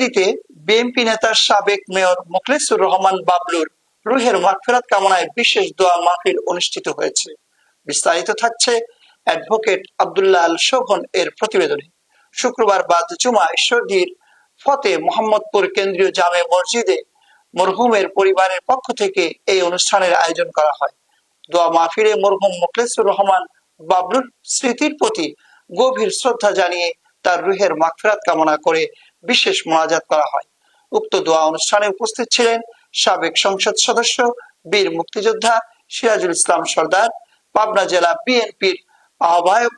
দিতে বিএনপি নেতার সাবেক মেয়র মোখলেসুর রহমান বাবলুর রুহের মাগফিরাত কামনায় বিশেষ দোয়া মাহফিল অনুষ্ঠিত হয়েছে। বিস্তারিত থাকছে অ্যাডভোকেট আব্দুল্লাহ আল শোভন এর প্রতিবেদনে। শুক্রবার বাদ জুমা ঈশ্বরদীর ফতে মোহাম্মদপুর কেন্দ্রীয় জামে মসজিদে মরহুমের পরিবারের পক্ষ থেকে এই অনুষ্ঠানের আয়োজন করা হয়। দোয়া মাহফিলে মরহুম মোখলেসুর রহমান বাবলুর স্মৃতির প্রতি গভীর শ্রদ্ধা জানিয়ে তার রুহের মাগফিরাত কামনা করে বিশেষ মোনাজাত করা হয়। উক্ত দোয়া অনুষ্ঠানে উপস্থিত ছিলেন সাবেক সংসদ সদস্য বীর মুক্তিযোদ্ধা সিরাজুল ইসলাম সরদার, পাবনা জেলা বিএনপির আহ্বায়ক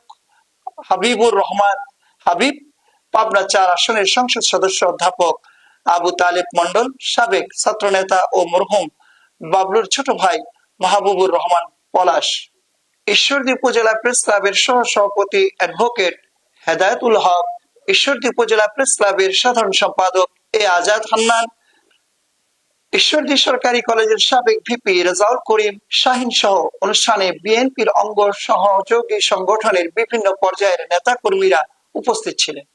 হাবিবুর রহমান হাবিব, পাবনা 4 আসনের সংসদ সদস্য অধ্যাপক আবু তালেব মন্ডল, সাবেক ছাত্রনেতা ও মরহুম বাবলুর ছোট ভাই মাহবুবুর রহমান পলাশ, ঈশ্বরদী উপজেলা প্রেস ক্লাবের সহ সভাপতি অ্যাডভোকেট হেদায়েতুল হক, ঈশ্বরদী উপজেলা প্রেস ক্লাবের সাধারণ সম্পাদক এ আজাদ হান্নান, ঈশ্বরদী সরকারি কলেজের সাবেক ভিপি রেজাউল করিম শাহিন সহ অনুষ্ঠানে বিএনপির অঙ্গ সহযোগী সংগঠনের বিভিন্ন পর্যায়ের নেতা কর্মীরা উপস্থিত ছিলেন।